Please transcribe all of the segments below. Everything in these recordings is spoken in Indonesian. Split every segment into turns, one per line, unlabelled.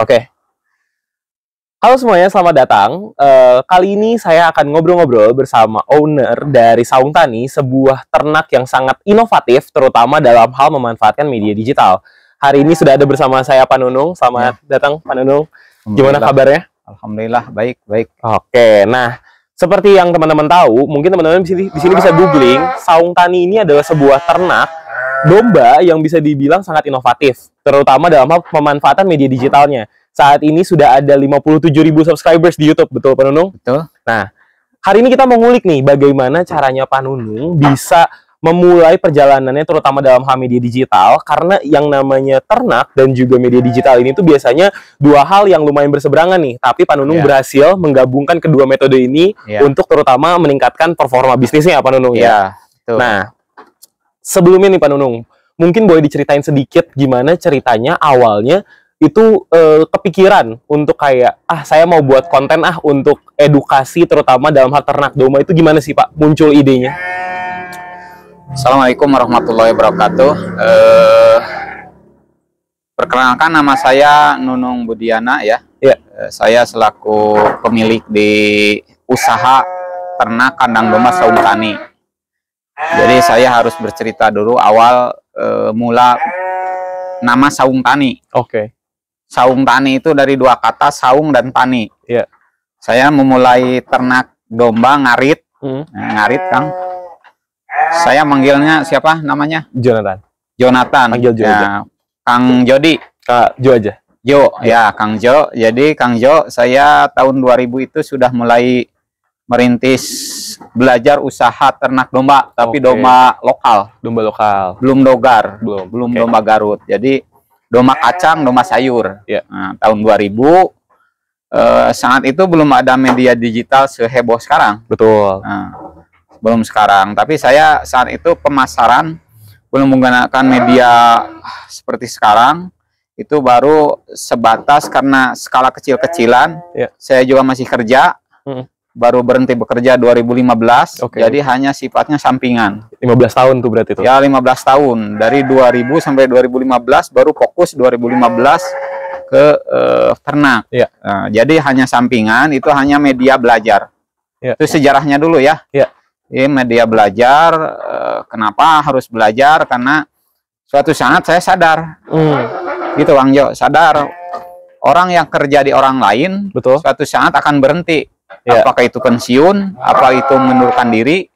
Oke. Halo semuanya, selamat datang. Kali ini saya akan ngobrol-ngobrol bersama owner dari Saung Tani, sebuah ternak yang sangat inovatif, terutama dalam hal memanfaatkan media digital. Hari ini sudah ada bersama saya Pak Nunung. Selamat datang Pak Nunung. Gimana kabarnya?
Alhamdulillah, baik.
Oke, nah seperti yang teman-teman tahu, mungkin teman-teman di sini bisa googling, Saung Tani ini adalah sebuah ternak domba yang bisa dibilang sangat inovatif, terutama dalam hal pemanfaatan media digitalnya. Saat ini sudah ada 57.000 subscribers di YouTube, betul Pak Nunung?
Betul.
Nah, hari ini kita mau ngulik nih bagaimana caranya Pak Nunung bisa memulai perjalanannya terutama dalam hal media digital, karena yang namanya ternak dan juga media digital ini tuh biasanya dua hal yang lumayan berseberangan nih, tapi Pak Nunung berhasil menggabungkan kedua metode ini untuk terutama meningkatkan performa bisnisnya Pak Nunung ya.
Betul.
Nah, sebelumnya nih Pak Nunung, mungkin boleh diceritain sedikit gimana ceritanya awalnya itu kepikiran untuk kayak saya mau buat konten untuk edukasi terutama dalam hal ternak domba, itu gimana sih Pak muncul idenya?
Assalamualaikum warahmatullahi wabarakatuh. Perkenalkan, nama saya Nunung Budiana ya. Saya selaku pemilik di usaha ternak kandang domba Saung Tani. Jadi saya harus bercerita dulu awal mula nama Saung Tani.
Oke.
Saung Tani itu dari dua kata, saung dan tani.
Iya.
Saya memulai ternak domba ngarit. Ngarit, Kang. Saya manggilnya siapa namanya?
Jonathan.
Panggil Jo aja. Kang Jody.
Kak Jo aja.
Jo, ya Kang Jo. Jadi Kang Jo, saya tahun 2000 itu sudah mulai merintis belajar usaha ternak domba, tapi domba lokal.
Domba lokal.
Belum dogar, belum domba Garut. Jadi domba kacang, domba sayur. Nah, tahun 2000 saat itu belum ada media digital seheboh sekarang.
Betul.
Nah, belum sekarang. Tapi saya saat itu pemasaran belum menggunakan media seperti sekarang. Itu baru sebatas karena skala kecil-kecilan. Saya juga masih kerja. Baru berhenti bekerja 2015. Jadi hanya sifatnya sampingan.
15 tahun tuh berarti tuh.
Ya, 15 tahun. Dari 2000 sampai 2015 baru fokus 2015 ke ternak. Nah, jadi hanya sampingan, itu hanya media belajar. Itu sejarahnya dulu ya. Ini media belajar. Kenapa harus belajar? Karena suatu saat saya sadar. Gitu Bang Jo, sadar orang yang kerja di orang lain suatu saat akan berhenti. Apakah itu pensiun, apa itu mengundurkan diri,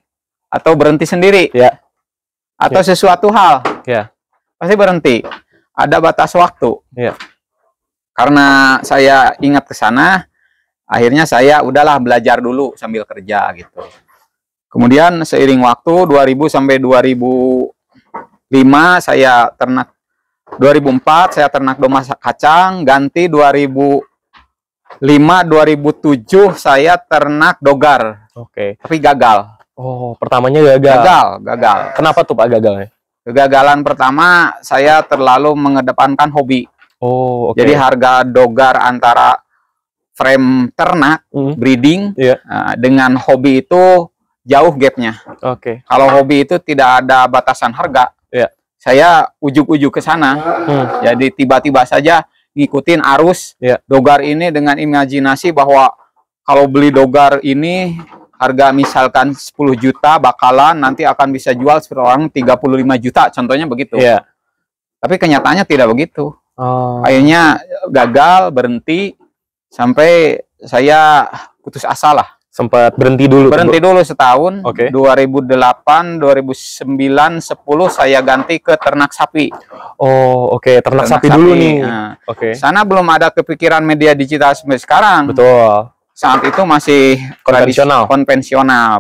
atau berhenti sendiri, atau sesuatu hal, pasti berhenti. Ada batas waktu. Karena saya ingat ke sana, akhirnya saya udahlah belajar dulu sambil kerja gitu. Kemudian seiring waktu 2000 sampai 2005 saya ternak, 2004 saya ternak domba kacang, ganti 2007 saya ternak dogar. Tapi gagal.
Oh, pertamanya gagal.
Gagal.
Kenapa tuh Pak gagalnya?
Kegagalan pertama, saya terlalu mengedepankan hobi. Jadi harga dogar antara frame ternak, breeding, dengan hobi itu jauh gapnya. Kalau hobi itu tidak ada batasan harga. Saya ujuk-ujuk ke sana. Jadi tiba-tiba saja ngikutin arus dogar ini dengan imajinasi bahwa kalau beli dogar ini harga misalkan 10 juta bakalan nanti akan bisa jual per orang 35 juta, contohnya begitu. Tapi kenyataannya tidak begitu. Akhirnya gagal, berhenti, sampai saya putus asa lah.
Sempat berhenti dulu
setahun. 2008, 2009, 10 saya ganti ke ternak sapi.
Ternak sapi dulu nih.
Sana belum ada kepikiran media digital seperti sekarang. Saat itu masih konvensional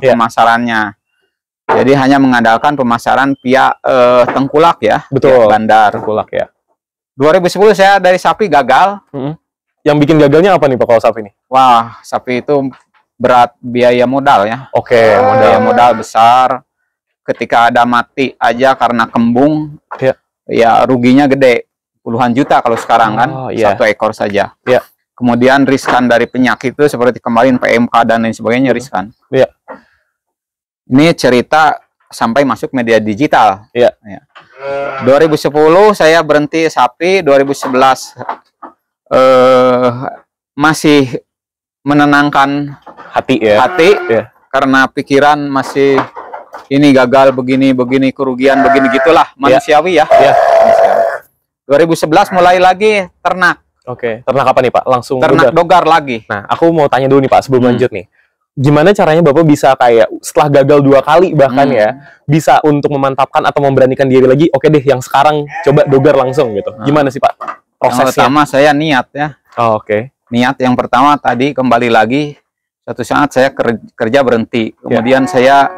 pemasarannya. Jadi hanya mengandalkan pemasaran via tengkulak ya. Bandar.
Tengkulak ya.
2010 saya dari sapi gagal.
Yang bikin gagalnya apa nih Pak kalau sapi nih?
Wah, sapi itu berat biaya modal ya. Biaya modal besar. Ketika ada mati aja karena kembung, ya ruginya gede, puluhan juta kalau sekarang kan, satu ekor saja. Kemudian riskan dari penyakit itu seperti kemarin PMK dan lain sebagainya riskan. Ini cerita sampai masuk media digital. 2010 saya berhenti sapi, 2011 masih menenangkan
hati ya.
Karena pikiran masih ini gagal begini kerugian begini gitulah, manusiawi ya. 2011 mulai lagi ternak.
Ternak apa nih Pak? Langsung
ternak dogar lagi.
Nah, aku mau tanya dulu nih Pak sebelum lanjut nih. Gimana caranya Bapak bisa kayak setelah gagal 2 kali bahkan ya, bisa untuk memantapkan atau memberanikan diri lagi, oke deh yang sekarang coba dogar langsung gitu. Gimana sih Pak prosesnya?
Yang pertama saya niat ya. Niat yang pertama tadi kembali lagi, suatu saat saya kerja berhenti. Kemudian saya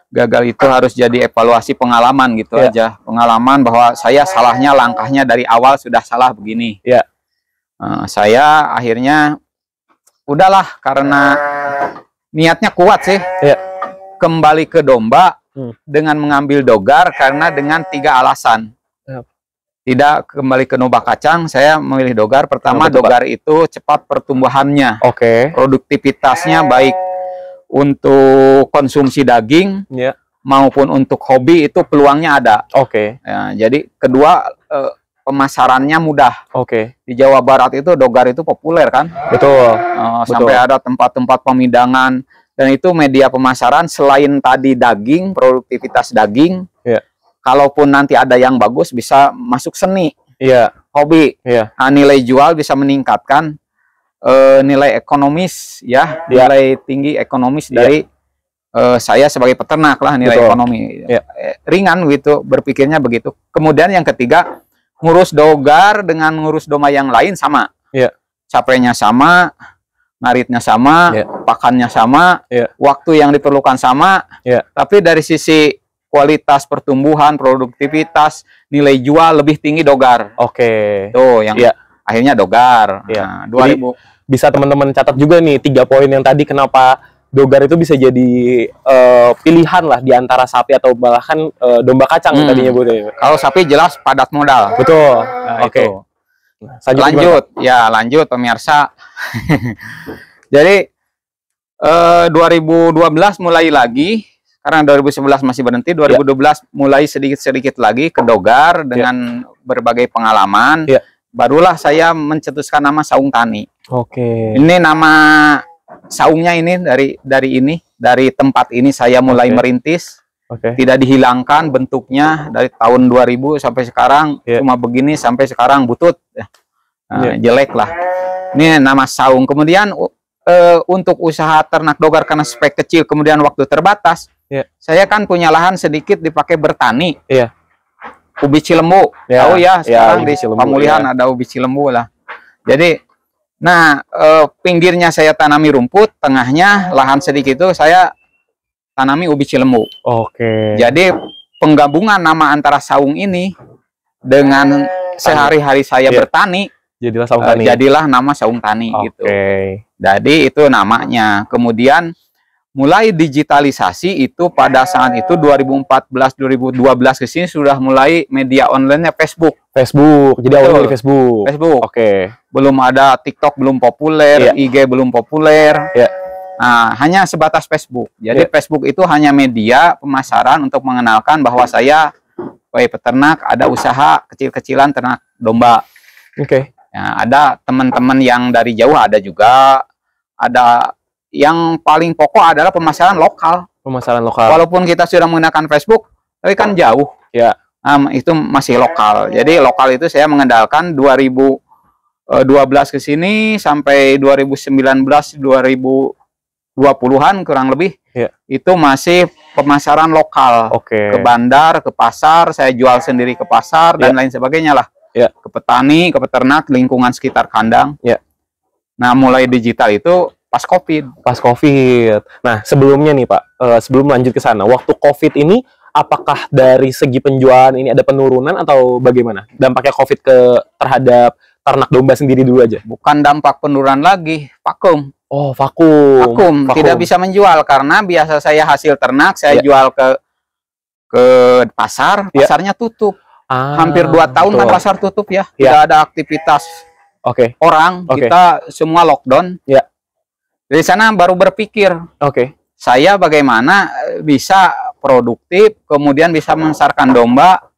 gagal itu harus jadi evaluasi pengalaman gitu aja. Pengalaman bahwa saya salahnya langkahnya dari awal sudah salah begini. Saya akhirnya udahlah karena niatnya kuat sih. Kembali ke domba dengan mengambil dogar karena dengan 3 alasan. Tidak kembali ke domba kacang, saya memilih dogar. Pertama, dogar itu cepat pertumbuhannya. Produktivitasnya baik untuk konsumsi daging maupun untuk hobi itu peluangnya ada. Ya, jadi kedua, pemasarannya mudah. Di Jawa Barat itu dogar itu populer kan? Sampai ada tempat-tempat pemidangan, dan itu media pemasaran selain tadi daging, produktivitas daging. Kalaupun nanti ada yang bagus bisa masuk seni, hobi. Nah, nilai jual bisa meningkatkan nilai ekonomis ya, nilai tinggi ekonomis dari saya sebagai peternak lah, nilai ekonomi ringan gitu, berpikirnya begitu. Kemudian yang ketiga, ngurus dogar dengan ngurus domba yang lain sama, capeknya sama, ngaritnya sama, pakannya sama, waktu yang diperlukan sama, tapi dari sisi kualitas pertumbuhan, produktivitas, nilai jual lebih tinggi dogar. Tuh yang akhirnya dogar. Nah, 2000
bisa teman-teman catat juga nih 3 poin yang tadi kenapa dogar itu bisa jadi pilihan lah di antara sapi atau bahkan domba kacang tadinya Bu.
Kalau sapi jelas padat modal. Nah, lanjut ya, lanjut pemirsa. Jadi 2012 mulai lagi. Karena 2011 masih berhenti, 2012 mulai sedikit-sedikit lagi ke dogar dengan berbagai pengalaman. Barulah saya mencetuskan nama Saung Tani. Ini nama saungnya ini dari tempat ini saya mulai merintis. Tidak dihilangkan bentuknya dari tahun 2000 sampai sekarang cuma begini sampai sekarang butut. Jelek lah. Ini nama saung. Kemudian untuk usaha ternak dogar karena spek kecil kemudian waktu terbatas. Saya kan punya lahan sedikit dipakai bertani. Ubi Cilembu. Tahu ya, sekarang di Pamulihan ada ubi Cilembu lah. Jadi, nah pinggirnya saya tanami rumput, tengahnya lahan sedikit itu saya tanami ubi Cilembu. Jadi penggabungan nama antara saung ini dengan sehari-hari saya bertani, jadilah nama Saung Tani gitu. Jadi itu namanya. Kemudian mulai digitalisasi itu pada saat itu 2014-2012 ke sini sudah mulai media online-nya Facebook.
Jadi awalnya di Facebook. Belum ada TikTok, belum populer, IG belum populer. Nah, hanya sebatas Facebook. Jadi Facebook itu hanya media pemasaran untuk mengenalkan bahwa saya peternak, ada usaha kecil-kecilan ternak domba. Ya, ada teman-teman yang dari jauh ada juga. Ada yang paling pokok adalah pemasaran lokal. Walaupun kita sudah menggunakan Facebook, tapi kan jauh. Itu masih lokal. Jadi lokal itu saya mengandalkan 2012 ke sini sampai 2019, 2020-an kurang lebih. Itu masih pemasaran lokal. Ke bandar, ke pasar, saya jual sendiri ke pasar dan lain sebagainya lah. Ke petani, ke peternak, lingkungan sekitar kandang. Nah, mulai digital itu pas COVID. Nah, sebelumnya nih Pak, sebelum lanjut ke sana, waktu COVID ini apakah dari segi penjualan ini ada penurunan atau bagaimana? Dampaknya COVID terhadap ternak domba sendiri dulu aja.
Bukan dampak penurunan lagi, vakum.
Vakum.
Tidak bisa menjual karena biasa saya hasil ternak saya jual ke pasar, pasarnya tutup. Hampir 2 tahun kan pasar tutup ya. Tidak ada aktivitas orang, kita semua lockdown. Dari sana baru berpikir, saya bagaimana bisa produktif, kemudian bisa membesarkan domba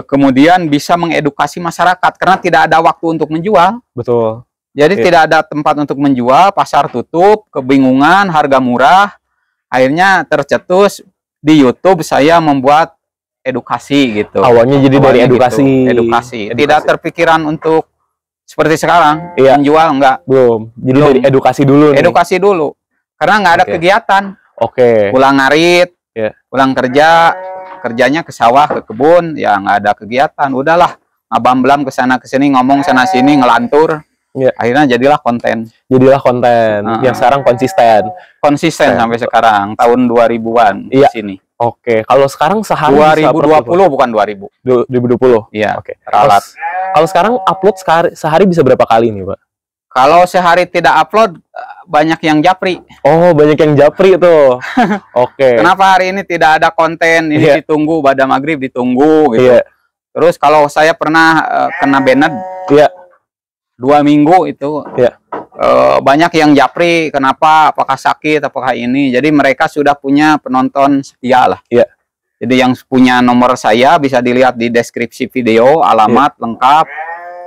kemudian bisa mengedukasi masyarakat karena tidak ada waktu untuk menjual.
Betul.
Jadi tidak ada tempat untuk menjual, pasar tutup, kebingungan, harga murah. Akhirnya tercetus di YouTube saya membuat edukasi gitu.
Awalnya jadi dari edukasi.
Gitu. Edukasi. Tidak terpikiran untuk seperti sekarang menjual, enggak.
Belum. Jadi dari edukasi dulu nih.
Edukasi dulu. Karena nggak ada kegiatan. Pulang ngarit, pulang kerja, kerjanya ke sawah, ke kebun, ya nggak ada kegiatan. Udahlah, ngabam-blam ke sana ke sini, ngomong sana sini, ngelantur. Akhirnya jadilah konten.
Yang sekarang konsisten.
Sampai sekarang tahun 2000-an di sini.
Kalau sekarang sehari
2020 bukan 2000.
2020.
Iya.
Ralat. Kalau sekarang upload sehari bisa berapa kali nih, Pak?
Kalau sehari tidak upload banyak yang japri.
Oh, banyak yang japri tuh.
Kenapa hari ini tidak ada konten? Ini ditunggu pada maghrib, ditunggu gitu. Terus kalau saya pernah kena banned 2 minggu itu. Banyak yang japri, kenapa? Apakah sakit? Apakah ini? Jadi mereka sudah punya penonton setia lah. Jadi yang punya nomor saya bisa dilihat di deskripsi video, alamat lengkap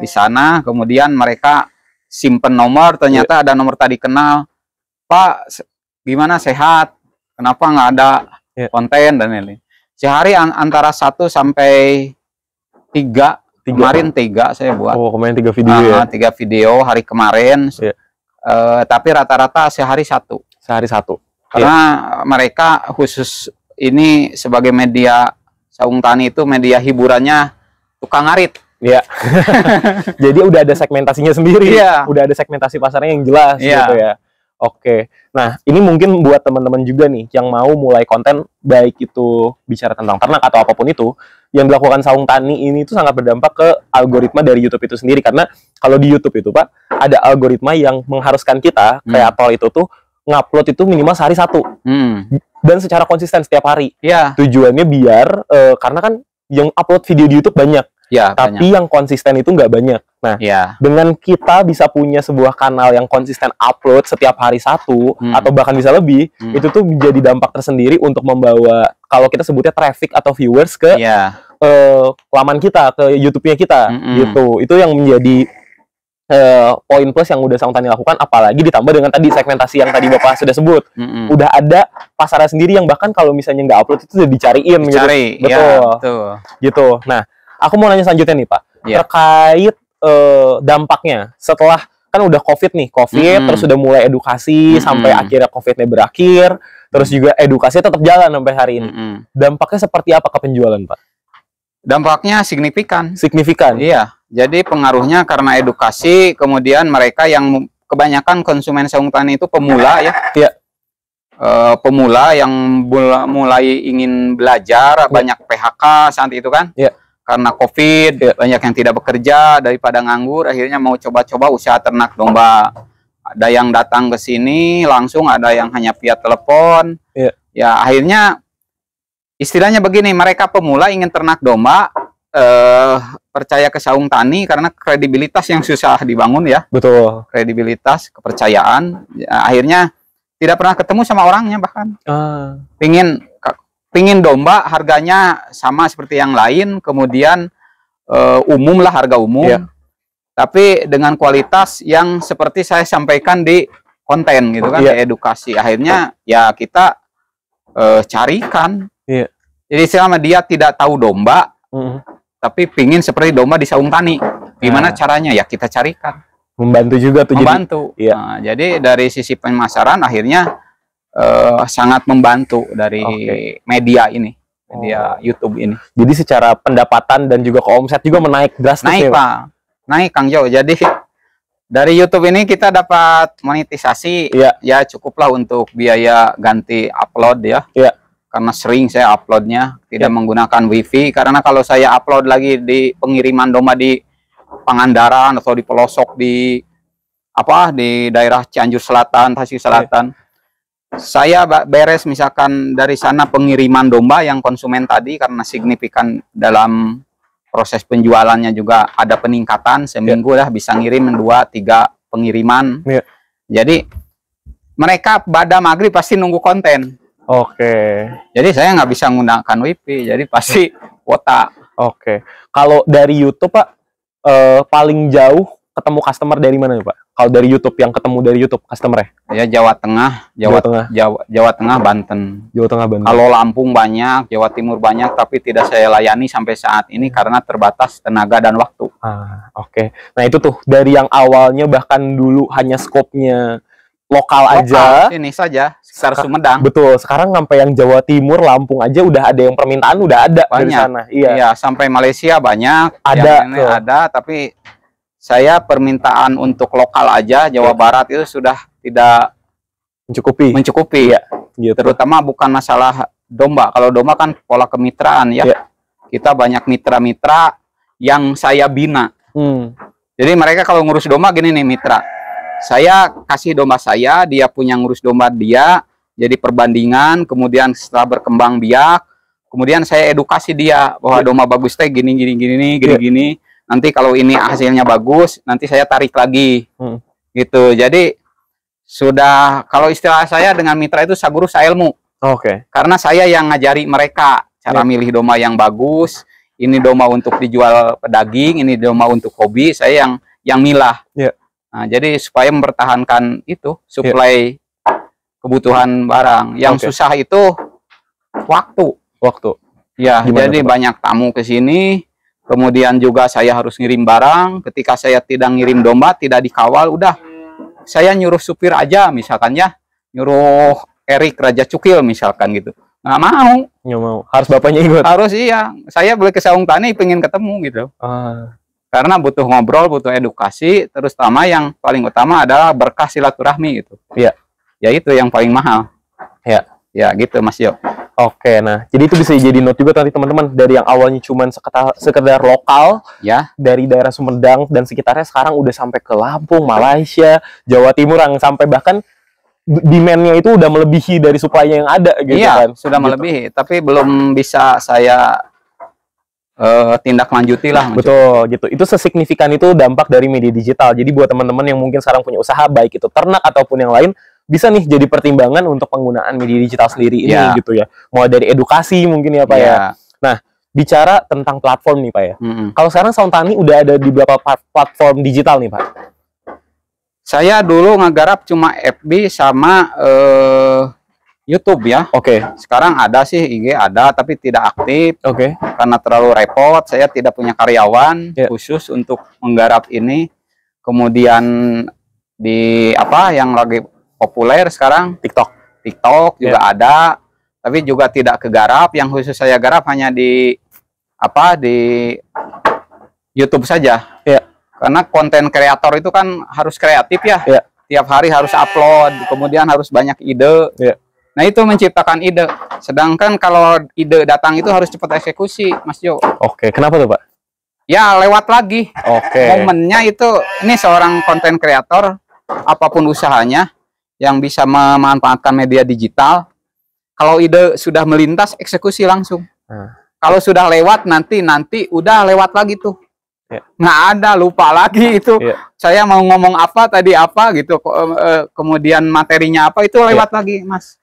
di sana. Kemudian mereka simpen nomor, ternyata ada nomor tadi kenal. Pak, gimana, sehat? Kenapa nggak ada konten dan lain-lain? Sehari antara 1 sampai 3. Kemarin 3 saya buat.
Kemarin 3 video
3 video hari kemarin. Tapi rata-rata sehari 1. Karena mereka khusus ini sebagai media Saung Tani itu media hiburannya tukang ngarit.
Jadi udah ada segmentasinya sendiri. Udah ada segmentasi pasarnya yang jelas gitu ya. Nah, ini mungkin buat teman-teman juga nih yang mau mulai konten, baik itu bicara tentang ternak atau apapun itu, yang dilakukan Saung Tani ini itu sangat berdampak ke algoritma dari YouTube itu sendiri. Karena kalau di YouTube itu, Pak, ada algoritma yang mengharuskan kita, kreator itu tuh ngupload itu minimal sehari 1. Dan secara konsisten setiap hari. Tujuannya biar, karena kan yang upload video di YouTube banyak. Tapi yang konsisten itu nggak banyak. Nah, dengan kita bisa punya sebuah kanal yang konsisten upload setiap hari 1 atau bahkan bisa lebih, itu tuh menjadi dampak tersendiri untuk membawa, kalau kita sebutnya traffic atau viewers ke laman kita, ke YouTube-nya kita, gitu. Itu yang menjadi poin plus yang udah Saung Tani lakukan, apalagi ditambah dengan tadi segmentasi yang tadi Bapak sudah sebut. Udah ada pasarnya sendiri yang bahkan kalau misalnya nggak upload itu udah dicariin gitu. Betul. Gitu. Nah, aku mau nanya selanjutnya nih, Pak, terkait dampaknya setelah kan udah COVID nih, terus udah mulai edukasi sampai akhirnya COVID-nya berakhir, terus juga edukasi tetap jalan sampai hari ini. Dampaknya seperti apa ke penjualan, Pak?
Dampaknya signifikan.
Iya.
Jadi pengaruhnya karena edukasi, kemudian mereka yang kebanyakan konsumen Saung Tani itu pemula ya. Pemula yang mulai ingin belajar, banyak PHK saat itu kan. Karena COVID, banyak yang tidak bekerja, daripada nganggur, akhirnya mau coba-coba usaha ternak domba. Ada yang datang ke sini langsung, ada yang hanya via telepon. Ya akhirnya istilahnya begini, mereka pemula ingin ternak domba, percaya ke Saung Tani karena kredibilitas yang susah dibangun ya.
Betul.
Kredibilitas, kepercayaan. Ya, akhirnya tidak pernah ketemu sama orangnya bahkan. Pingin domba harganya sama seperti yang lain, kemudian umum lah, harga umum, tapi dengan kualitas yang seperti saya sampaikan di konten gitu kan, di edukasi. Akhirnya ya kita carikan. Jadi selama dia tidak tahu domba, tapi pingin seperti domba di Saung Tani, gimana caranya? Ya kita carikan.
Membantu juga tuh.
Nah, jadi dari sisi pemasaran akhirnya sangat membantu dari media ini, media YouTube ini.
Jadi secara pendapatan dan juga omset juga menaik drastis.
Naik Kang Jo. Jadi dari YouTube ini kita dapat monetisasi, ya cukuplah untuk biaya ganti upload ya. Karena sering saya uploadnya tidak menggunakan WiFi, karena kalau saya upload lagi di pengiriman domba di Pangandaran atau di pelosok di daerah Cianjur Selatan, Tasik Selatan. Saya beres misalkan dari sana pengiriman domba yang konsumen tadi, karena signifikan dalam proses penjualannya juga ada peningkatan, seminggu lah bisa ngirim 2-3 pengiriman. Jadi mereka pada maghrib pasti nunggu konten. Jadi saya nggak bisa menggunakan WiFi, jadi pasti kuota.
Oke. Kalau dari YouTube Pak, paling jauh ketemu customer dari mana nih Pak? Kalau dari YouTube, yang ketemu dari YouTube customer-nya?
Ya Jawa Tengah, Jawa Tengah, Banten.
Jawa Tengah, Banten.
Kalau Lampung banyak, Jawa Timur banyak, tapi tidak saya layani sampai saat ini karena terbatas tenaga dan waktu.
Oke. Nah itu tuh dari yang awalnya bahkan dulu hanya skopnya lokal aja.
Ini saja, sekitar Sumedang.
Betul. Sekarang sampai yang Jawa Timur, Lampung aja udah ada yang permintaan, udah ada
banyak
dari sana.
Iya, sampai Malaysia banyak. Ada, tapi saya permintaan untuk lokal aja Jawa Barat itu sudah tidak mencukupi
ya. Gitu.
Terutama bukan masalah domba. Kalau domba kan pola kemitraan ya. Kita banyak mitra-mitra yang saya bina. Jadi mereka kalau ngurus domba gini nih mitra. Saya kasih domba saya, dia punya ngurus domba dia, jadi perbandingan, kemudian setelah berkembang biak, kemudian saya edukasi dia bahwa domba bagus teh gini. Nanti kalau ini hasilnya bagus, nanti saya tarik lagi. Gitu. Jadi sudah, kalau istilah saya dengan mitra itu saguru sailmu. Karena saya yang ngajari mereka cara milih domba yang bagus. Ini domba untuk dijual pedaging, ini domba untuk hobi, saya yang milah. Nah, jadi supaya mempertahankan itu suplai kebutuhan barang. Yang susah itu waktu. Ya, jadi banyak tamu ke sini. Kemudian juga saya harus ngirim barang. Ketika saya tidak ngirim domba, tidak dikawal, udah saya nyuruh supir aja misalkan ya, nyuruh Erik Raja Cukil misalkan gitu. Nggak mau.
Harus bapaknya ikut.
Harus iya. Saya boleh ke Saung Tani pengen ketemu gitu. Karena butuh ngobrol, butuh edukasi, terus yang paling utama adalah berkah silaturahmi gitu.
Iya.
Ya itu yang paling mahal. Ya gitu Mas Yo.
Oke, nah jadi itu bisa jadi note juga nanti teman-teman, dari yang awalnya cuma sekedar lokal
ya
dari daerah Sumedang dan sekitarnya, sekarang udah sampai ke Lampung, Malaysia, Jawa Timur, yang sampai bahkan demand-nya itu udah melebihi dari supply-nya yang ada gitu kan.
Sudah melebihi, tapi belum bisa saya tindak lanjuti lah.
Betul gitu. Itu sesignifikan itu dampak dari media digital. Jadi buat teman-teman yang mungkin sekarang punya usaha, baik itu ternak ataupun yang lain, bisa nih jadi pertimbangan untuk penggunaan media digital sendiri ini gitu ya. Mulai dari edukasi mungkin ya Pak ya. Nah, bicara tentang platform nih Pak ya. Kalau sekarang Saung Tani udah ada di beberapa platform digital nih Pak?
Saya dulu ngegarap cuma FB sama YouTube ya. Sekarang ada sih IG ada, tapi tidak aktif. Karena terlalu repot. Saya tidak punya karyawan khusus untuk menggarap ini. Kemudian di yang lagi populer sekarang TikTok juga ada, tapi juga tidak kegarap. Yang khusus saya garap hanya di YouTube saja. Karena konten kreator itu kan harus kreatif ya. Tiap hari harus upload, kemudian harus banyak ide. Nah itu menciptakan ide. Sedangkan kalau ide datang itu harus cepat eksekusi, Mas Jo.
Kenapa tuh Pak?
Ya lewat lagi. Momennya itu, ini seorang konten kreator, apapun usahanya, yang bisa memanfaatkan media digital. Kalau ide sudah melintas, eksekusi langsung. Kalau sudah lewat, nanti udah lewat lagi tuh. Nggak ada, lupa lagi itu. Saya mau ngomong apa tadi gitu, kemudian materinya apa, itu lewat lagi Mas.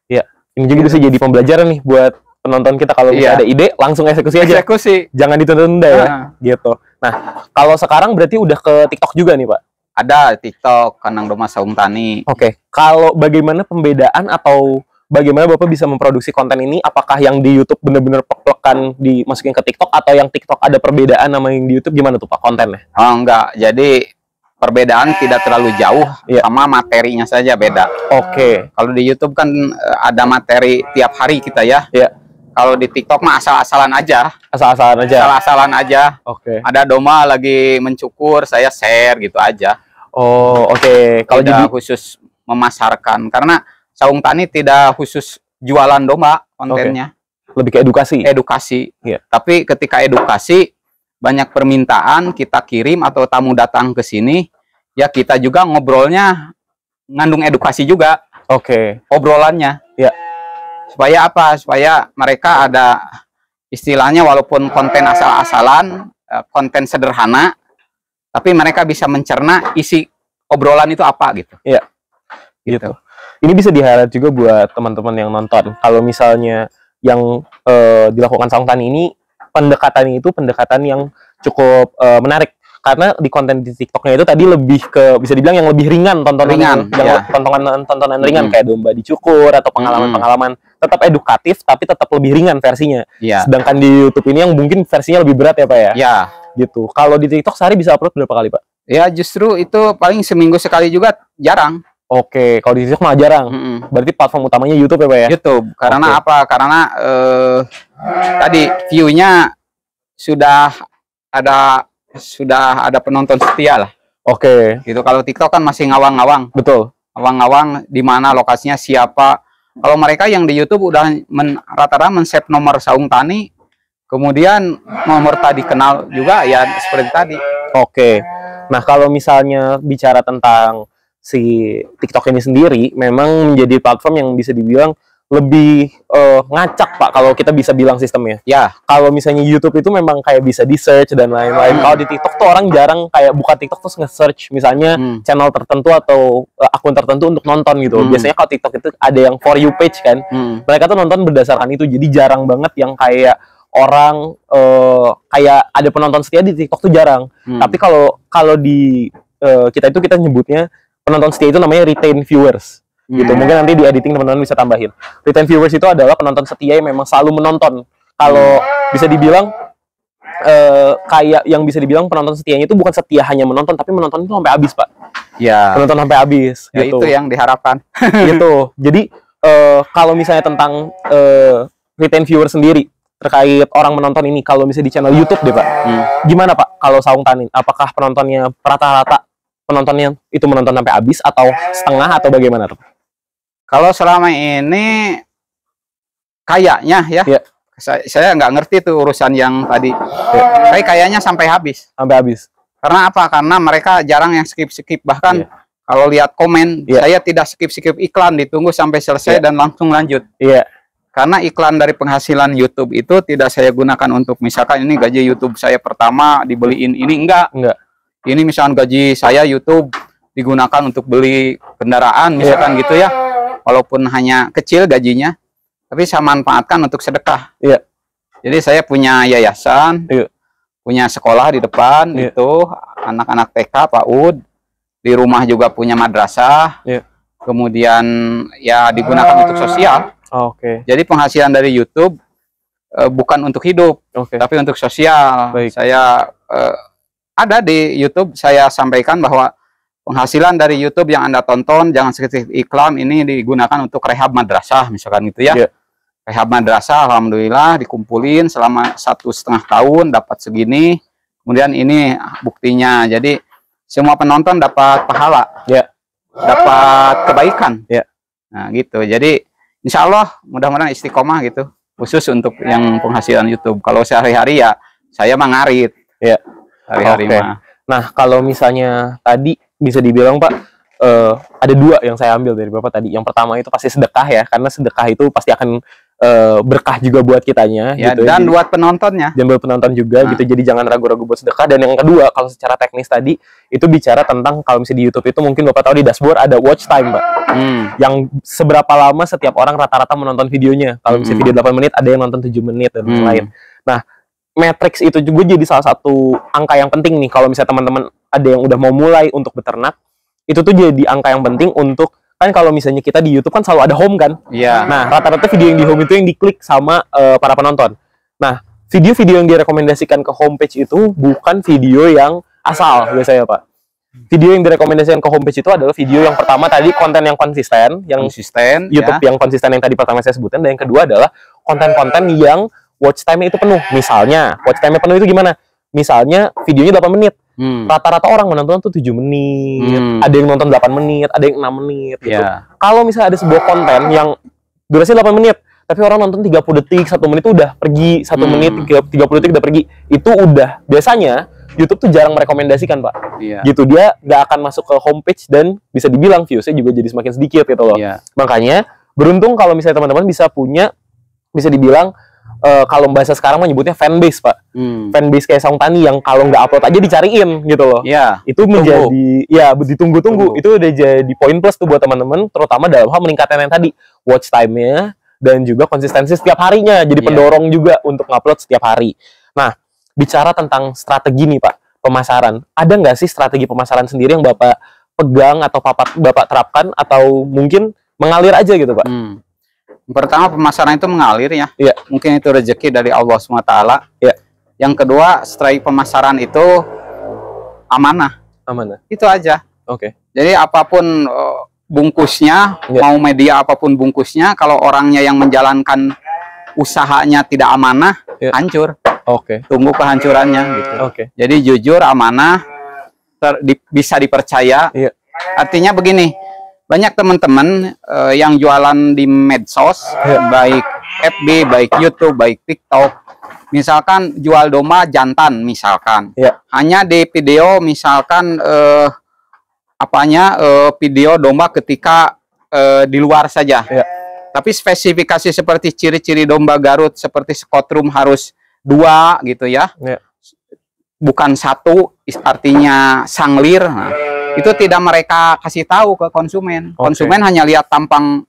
Ini juga bisa jadi pembelajaran nih buat penonton kita. Kalau misalnya ada ide, langsung eksekusi aja. Jangan ditunda-tunda ya. Gitu. Nah, kalau sekarang berarti udah ke TikTok juga nih Pak?
Ada TikTok, Kandang Domba Saung Tani.
Kalau bagaimana pembedaan atau bagaimana Bapak bisa memproduksi konten ini? Apakah yang di YouTube benar-benar plek-plekan dimasukin ke TikTok, atau yang TikTok ada perbedaan sama yang di YouTube? Gimana tuh Pak kontennya?
Enggak. Jadi perbedaan tidak terlalu jauh, sama materinya saja beda. Kalau di YouTube kan ada materi tiap hari kita ya. Kalau di TikTok mah asal-asalan aja. Asal-asalan aja. Ada domba lagi mencukur, saya share gitu aja. Kalau jadi khusus memasarkan, karena Saung Tani tidak khusus jualan domba kontennya.
Lebih ke edukasi.
Tapi ketika edukasi banyak permintaan, kita kirim atau tamu datang ke sini, ya kita juga ngobrolnya ngandung edukasi juga. Obrolannya. Supaya apa? Supaya mereka ada istilahnya, walaupun konten asal-asalan, konten sederhana, tapi mereka bisa mencerna isi obrolan itu apa gitu.
Gitu. Ini bisa di-highlight juga buat teman-teman yang nonton. Kalau misalnya yang dilakukan Saung Tani ini pendekatannya itu pendekatan yang cukup menarik. Karena di konten di TikToknya itu tadi lebih ke, bisa dibilang yang lebih ringan tontonan, tontonan ringan kayak domba dicukur atau pengalaman-pengalaman, tetap edukatif tapi tetap lebih ringan versinya. Sedangkan di YouTube ini yang mungkin versinya lebih berat ya Pak ya. Gitu. Kalau di TikTok sehari bisa upload berapa kali Pak?
Ya justru itu paling seminggu sekali juga, jarang.
Oke, kalau di TikTok malah jarang. Berarti platform utamanya YouTube ya Pak ya?
YouTube. Karena apa? Karena tadi view-nya sudah ada penonton setia lah. Gitu. Kalau TikTok kan masih ngawang-ngawang.
Betul.
Ngawang-ngawang di mana lokasinya siapa. Kalau mereka yang di YouTube udah rata-rata men-save nomor Saung Tani, kemudian nomor tadi kenal juga ya seperti tadi.
Nah, kalau misalnya bicara tentang si TikTok ini sendiri, memang menjadi platform yang bisa dibilang lebih ngacak Pak, kalau kita bisa bilang sistemnya. Kalau misalnya YouTube itu memang kayak bisa di search dan lain-lain. Kalau di TikTok tuh orang jarang kayak buka TikTok terus nge-search misalnya channel tertentu atau akun tertentu untuk nonton gitu. Biasanya kalau TikTok itu ada yang for you page kan. Mereka tuh nonton berdasarkan itu. Jadi jarang banget yang kayak orang kayak ada penonton setia di TikTok tuh jarang. Tapi kalau di kita nyebutnya penonton setia itu namanya retain viewers. Gitu. Mungkin nanti di editing teman-teman bisa tambahin. Retain viewers itu adalah penonton setia yang memang selalu menonton. Kalau bisa dibilang kayak yang bisa dibilang penonton setianya itu bukan setia hanya menonton, tapi menonton itu sampai habis Pak. Menonton sampai habis.
Ya,
gitu.
Itu yang diharapkan.
Gitu. Jadi kalau misalnya tentang retain viewer sendiri terkait orang menonton ini, kalau misalnya di channel YouTube deh Pak, gimana Pak kalau Saung Tani? Apakah penontonnya rata-rata penontonnya itu menonton sampai habis atau setengah atau bagaimana tuh?
Kalau selama ini kayaknya ya, saya nggak ngerti tuh urusan yang tadi. Kayaknya sampai habis. Karena apa? Karena mereka jarang yang skip-skip. Bahkan kalau lihat komen, saya tidak skip-skip iklan, ditunggu sampai selesai dan langsung lanjut. Karena iklan dari penghasilan YouTube itu tidak saya gunakan untuk misalkan ini gaji YouTube saya pertama dibeliin ini, enggak. Ini misalkan gaji saya YouTube digunakan untuk beli kendaraan misalkan gitu ya. Walaupun hanya kecil gajinya, tapi saya manfaatkan untuk sedekah. Jadi saya punya yayasan, punya sekolah di depan, itu anak-anak TK, PAUD, di rumah juga punya madrasah, kemudian ya digunakan untuk sosial. Jadi penghasilan dari YouTube bukan untuk hidup, tapi untuk sosial. Saya ada di YouTube, saya sampaikan bahwa penghasilan dari YouTube yang Anda tonton, jangan skip iklan, ini digunakan untuk rehab madrasah, misalkan gitu ya. Rehab madrasah, alhamdulillah dikumpulin selama 1,5 tahun, dapat segini. Kemudian ini buktinya. Jadi semua penonton dapat pahala, dapat kebaikan. Nah gitu. Jadi insya Allah mudah-mudahan istiqomah gitu. Khusus untuk yang penghasilan YouTube. Kalau sehari-hari ya saya mah ngarit. Hari-hari mah.
Nah kalau misalnya tadi bisa dibilang Pak, ada dua yang saya ambil dari Bapak tadi. Yang pertama itu pasti sedekah ya, karena sedekah itu pasti akan berkah juga buat kitanya.
Gitu. Dan jadi, buat penontonnya.
Dan buat penonton juga gitu. Jadi jangan ragu-ragu buat sedekah. Dan yang kedua, kalau secara teknis tadi itu bicara tentang kalau misalnya di YouTube itu mungkin Bapak tahu di dashboard ada watch time Pak. Yang seberapa lama setiap orang rata-rata menonton videonya. Kalau misalnya video 8 menit, ada yang nonton 7 menit dan lain-lain. Nah, matrix itu juga jadi salah satu angka yang penting nih kalau misalnya teman-teman ada yang udah mau mulai untuk beternak, itu tuh jadi angka yang penting untuk, kan kalau misalnya kita di YouTube kan selalu ada home kan. Nah rata-rata video yang di home itu yang diklik sama para penonton. Nah video-video yang direkomendasikan ke homepage itu bukan video yang asal biasanya Pak. Video yang direkomendasikan ke homepage itu adalah video yang pertama tadi konten yang konsisten, YouTube yang konsisten yang tadi pertama saya sebutkan, dan yang kedua adalah konten-konten yang watch time-nya itu penuh. Misalnya, watch time-nya penuh itu gimana? Misalnya, videonya 8 menit. Rata-rata orang menonton tuh 7 menit. Ada yang nonton 8 menit, ada yang 6 menit gitu. Kalau misalnya ada sebuah konten yang durasinya 8 menit, tapi orang nonton 30 detik, 1 menit itu udah pergi, 1 menit, 30 detik udah pergi. Itu udah, biasanya YouTube tuh jarang merekomendasikan Pak. Gitu, dia nggak akan masuk ke homepage dan bisa dibilang viewsnya juga jadi semakin sedikit gitu loh. Makanya, beruntung kalau misalnya teman-teman bisa punya, bisa dibilang kalau bahasa sekarang menyebutnya fanbase Pak. Fanbase kayak Saung Tani yang kalau nggak upload aja dicariin gitu loh. Itu menjadi ditunggu-tunggu. Itu udah jadi poin plus tuh buat teman-teman, terutama dalam hal meningkatkan yang tadi watch time-nya dan juga konsistensi setiap harinya. Jadi pendorong juga untuk ngupload setiap hari. Nah, bicara tentang strategi nih Pak, pemasaran. Ada nggak sih strategi pemasaran sendiri yang Bapak pegang atau Bapak terapkan atau mungkin mengalir aja gitu Pak?
Pertama, pemasaran itu mengalir ya.
Iya.
Mungkin itu rezeki dari Allah SWT.
Iya.
Yang kedua, strategi pemasaran itu amanah.
Amanah.
Itu aja.
Oke.
Jadi apapun bungkusnya, mau media apapun bungkusnya, kalau orangnya yang menjalankan usahanya tidak amanah, hancur.
Oke.
Tunggu kehancurannya gitu.
Oke.
Jadi jujur, amanah, bisa dipercaya.
Iya.
Artinya begini, banyak teman-teman yang jualan di medsos, baik FB, baik YouTube, baik TikTok. Misalkan jual domba jantan, misalkan. Hanya di video, misalkan video domba ketika di luar saja. Tapi spesifikasi seperti ciri-ciri domba Garut seperti skotrum harus 2 gitu ya. Bukan 1, artinya sanglir. Nah, itu tidak mereka kasih tahu ke konsumen. Konsumen hanya lihat tampang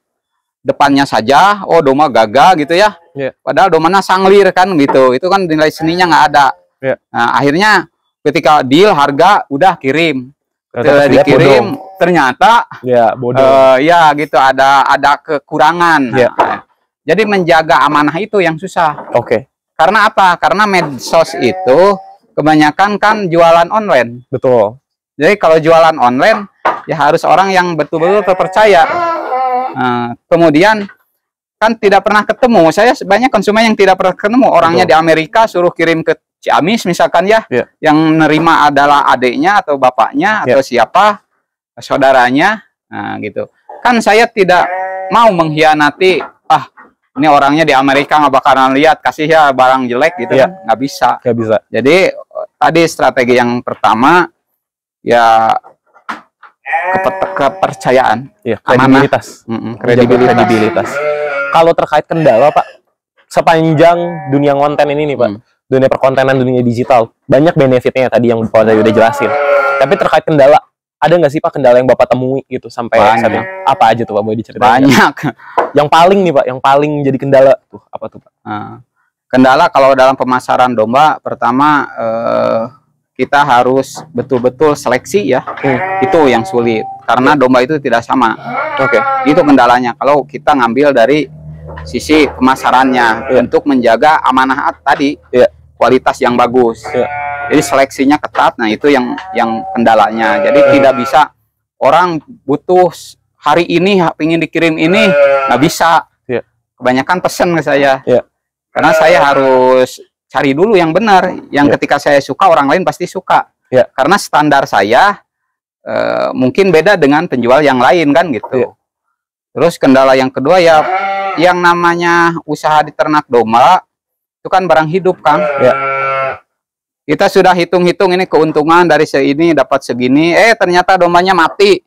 depannya saja, oh domba gagah gitu ya. Padahal domanya sanglir kan gitu. Itu kan nilai seninya nggak ada. Nah, akhirnya ketika deal harga udah kirim. Setelah dikirim ternyata ya gitu ada kekurangan. Nah, jadi menjaga amanah itu yang susah. Karena apa? Karena medsos itu kebanyakan kan jualan online.
Betul.
Jadi kalau jualan online ya harus orang yang betul-betul terpercaya. Kemudian kan tidak pernah ketemu. Saya banyak konsumen yang tidak pernah ketemu. Orangnya di Amerika suruh kirim ke Ciamis misalkan ya. Yang nerima adalah adiknya atau bapaknya atau siapa saudaranya. Nah gitu. Kan saya tidak mau mengkhianati. Ini orangnya di Amerika nggak bakalan lihat, kasih ya barang jelek gitu kan, nggak bisa. Jadi tadi strategi yang pertama ya kepercayaan,
kredibilitas. Kredibilitas. Kalau terkait kendala Pak, sepanjang dunia konten ini nih Pak, dunia perkontenan, dunia digital, banyak benefitnya tadi yang Bapak udah jelasin. Tapi terkait kendala, ada nggak sih Pak kendala yang Bapak temui gitu sampai saat ini? Apa aja tuh Pak, boleh diceritain?
Banyak.
Yang paling nih Pak, yang paling jadi kendala tuh apa tuh Pak?
Kendala kalau dalam pemasaran domba, pertama kita harus betul-betul seleksi ya. Itu yang sulit karena domba itu tidak sama. Itu kendalanya. Kalau kita ngambil dari sisi pemasarannya untuk menjaga amanah tadi, kualitas yang bagus. Jadi seleksinya ketat. Nah itu yang kendalanya. Jadi tidak bisa orang butuh hari ini pengen dikirim ini, nggak bisa. Kebanyakan pesen ke saya. Karena saya harus cari dulu yang benar. Yang ketika saya suka, orang lain pasti suka. Karena standar saya mungkin beda dengan penjual yang lain kan gitu. Terus kendala yang kedua ya, yang namanya usaha di ternak domba itu kan barang hidup kan. Kita sudah hitung-hitung ini keuntungan dari ini dapat segini, ternyata dombanya mati,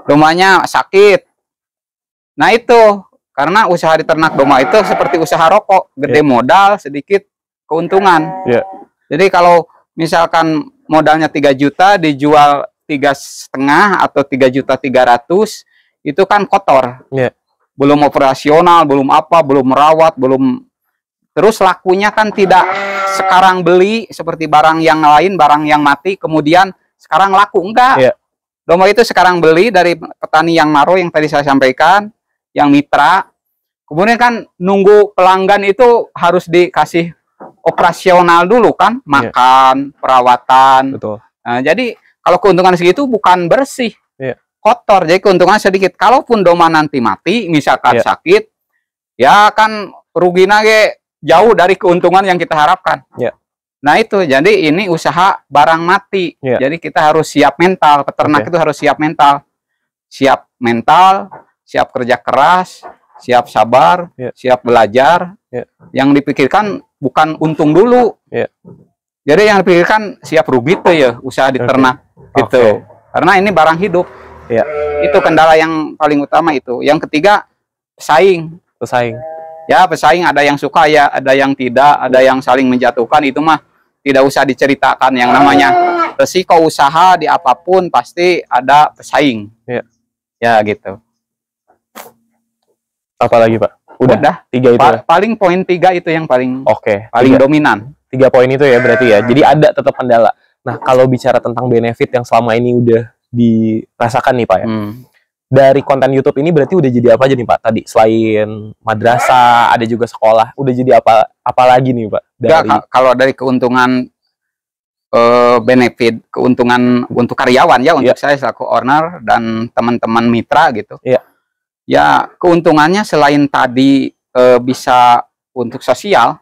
dombanya sakit. Nah itu karena usaha di ternak domba itu seperti usaha rokok, gede modal, sedikit keuntungan. Jadi kalau misalkan modalnya 3 juta dijual 3,5 atau 3.300.000, itu kan kotor. Belum operasional, belum apa, belum merawat, belum. Terus lakunya kan tidak sekarang beli seperti barang yang lain, barang yang mati kemudian sekarang laku, enggak. Domba itu sekarang beli dari petani yang naruh yang tadi saya sampaikan, yang mitra. Kemudian kan nunggu pelanggan itu harus dikasih operasional dulu kan, makan, perawatan. Nah, jadi kalau keuntungan segitu bukan bersih, kotor. Jadi keuntungannya sedikit. Kalaupun domba nanti mati, misalkan sakit, ya kan ruginya jauh dari keuntungan yang kita harapkan. Nah itu, jadi ini usaha barang mati. Jadi kita harus siap mental. Peternak itu harus siap mental. Siap mental, siap kerja keras, siap sabar, siap belajar. Yang dipikirkan bukan untung dulu. Jadi yang dipikirkan siap rugi tuh ya usaha di ternak gitu. Karena ini barang hidup. Itu kendala yang paling utama itu. Yang ketiga, pesaing. Ya pesaing, ada yang suka ya, ada yang tidak, ada yang saling menjatuhkan. Itu mah tidak usah diceritakan. Yang namanya resiko usaha di apapun pasti ada pesaing. Ya gitu.
Apalagi Pak? Udah 3 itu.
Paling poin 3 itu yang paling
paling
dominan.
3 poin itu ya berarti ya. Jadi ada tetap kendala. Nah, kalau bicara tentang benefit yang selama ini udah dirasakan nih Pak ya. Dari konten YouTube ini berarti udah jadi apa aja nih Pak? Tadi selain madrasah, ada juga sekolah. Udah jadi apa lagi nih Pak?
Kalau dari keuntungan benefit, keuntungan untuk karyawan ya, untuk saya selaku owner dan teman-teman mitra gitu. Ya, keuntungannya selain tadi bisa untuk sosial.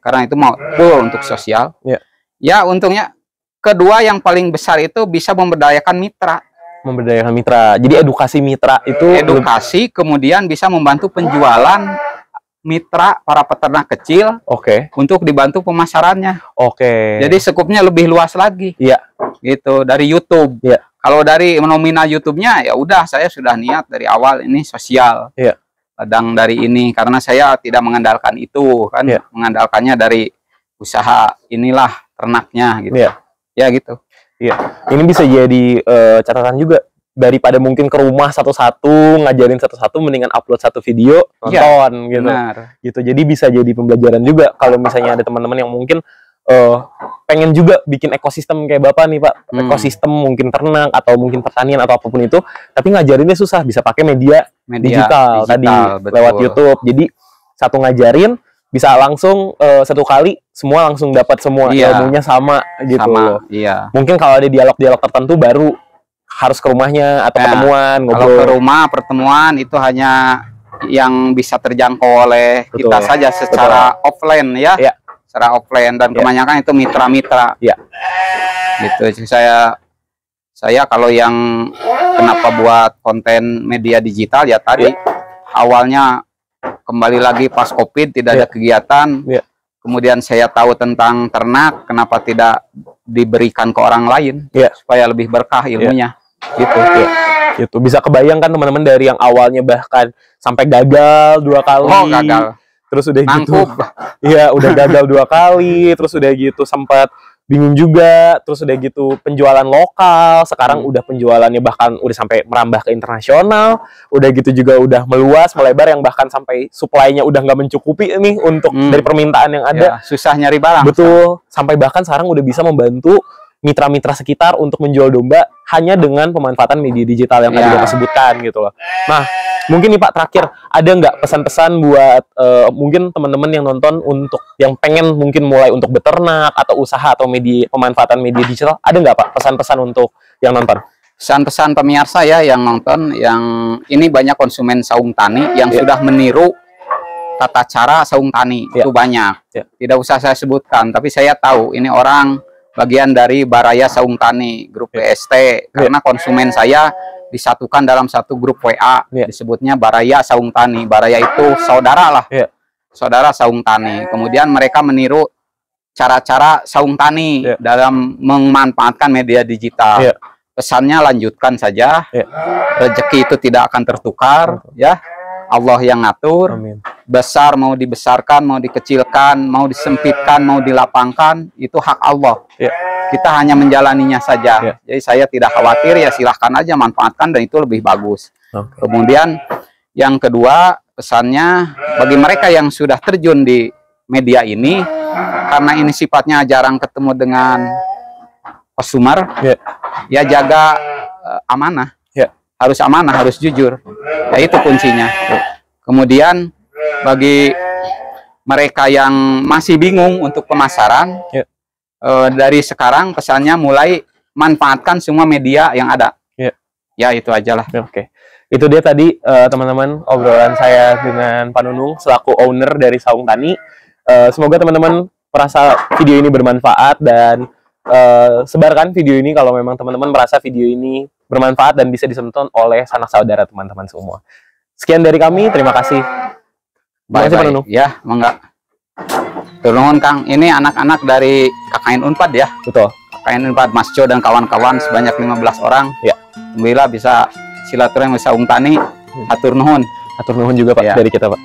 Karena itu mau full untuk sosial. Ya, untungnya kedua yang paling besar itu bisa memberdayakan mitra.
Memberdayakan mitra. Jadi edukasi mitra itu
edukasi, kemudian bisa membantu penjualan mitra para peternak kecil. Untuk dibantu pemasarannya. Jadi skupnya lebih luas lagi. Gitu dari YouTube. Kalau dari nominal YouTube-nya ya udah, saya sudah niat dari awal ini sosial. Ladang dari ini karena saya tidak mengandalkan itu kan, mengandalkannya dari usaha inilah ternaknya gitu. Ya gitu.
Ini bisa jadi catatan juga, daripada mungkin ke rumah satu-satu ngajarin satu-satu, mendingan upload satu video nonton gitu. Gitu. Jadi bisa jadi pembelajaran juga kalau misalnya ada teman-teman yang mungkin pengen juga bikin ekosistem kayak Bapak nih Pak. Ekosistem mungkin ternak atau mungkin pertanian atau apapun itu, tapi ngajarinnya susah, bisa pakai media digital tadi, betul, lewat YouTube. Jadi satu ngajarin bisa langsung satu kali semua langsung dapat semua ilmunya sama gitu. Mungkin kalau ada dialog-dialog tertentu baru harus ke rumahnya atau ketemuan ngobrol.
Kalau ke rumah pertemuan itu hanya yang bisa terjangkau oleh kita saja secara offline ya. Secara offline, dan kebanyakan itu mitra-mitra. Gitu. Saya kalau yang kenapa buat konten media digital ya tadi awalnya kembali lagi pas COVID tidak ada kegiatan. Kemudian saya tahu tentang ternak, kenapa tidak diberikan ke orang lain supaya lebih berkah ilmunya.
Gitu. Bisa kebayangkan teman-teman dari yang awalnya bahkan sampai gagal 2 kali.
Gagal.
Terus udah gitu, udah gagal 2 kali, terus udah gitu sempat bingung juga, terus udah gitu penjualan lokal, sekarang udah penjualannya bahkan udah sampai merambah ke internasional, udah gitu juga udah meluas, melebar, yang bahkan sampai supply-nya udah nggak mencukupi nih untuk dari permintaan yang ada.
Susah nyari barang.
Betul, sampai bahkan sekarang udah bisa membantu mitra-mitra sekitar untuk menjual domba hanya dengan pemanfaatan media digital yang tadi Bapak sebutkan gitu loh. Nah, mungkin nih Pak terakhir, ada nggak pesan-pesan buat mungkin teman-teman yang nonton untuk yang pengen mungkin mulai untuk beternak atau usaha atau pemanfaatan media digital, ada nggak Pak pesan-pesan untuk yang nonton?
Pesan-pesan pemirsa ya yang nonton, yang ini banyak konsumen saung tani yang sudah meniru tata cara saung tani, itu banyak. Tidak usah saya sebutkan, tapi saya tahu ini orang bagian dari Baraya Saung Tani, grup BST, karena konsumen saya disatukan dalam satu grup WA, disebutnya Baraya Saung Tani. Baraya itu saudara lah, saudara Saung Tani. Kemudian mereka meniru cara-cara Saung Tani dalam memanfaatkan media digital. Pesannya lanjutkan saja, rezeki itu tidak akan tertukar, ya. Allah yang ngatur. Besar mau dibesarkan, mau dikecilkan, mau disempitkan, mau dilapangkan, itu hak Allah. Kita hanya menjalaninya saja. Jadi saya tidak khawatir, ya silahkan aja manfaatkan, dan itu lebih bagus. Kemudian yang kedua, pesannya bagi mereka yang sudah terjun di media ini, karena ini sifatnya jarang ketemu dengan consumer, ya jaga amanah. Harus amanah, harus jujur. Ya itu kuncinya. Kemudian bagi mereka yang masih bingung untuk pemasaran, dari sekarang pesannya mulai manfaatkan semua media yang ada. Ya itu aja lah.
Itu dia tadi teman-teman obrolan saya dengan Pak Nunung selaku owner dari Saung Tani. Semoga teman-teman merasa video ini bermanfaat, dan sebarkan video ini kalau memang teman-teman merasa video ini bermanfaat dan bisa ditonton oleh sanak saudara teman-teman semua. Sekian dari kami, terima kasih.
Bye-bye. Ya, mangga. Turun Kang, ini anak-anak dari KKN Unpad ya.
Betul.
KKN Unpad, Mas Jo dan kawan-kawan sebanyak 15 orang. Alhamdulillah bisa silaturahmi Saung Tani. Hatur nuhun.
Hatur nuhun juga Pak dari kita Pak.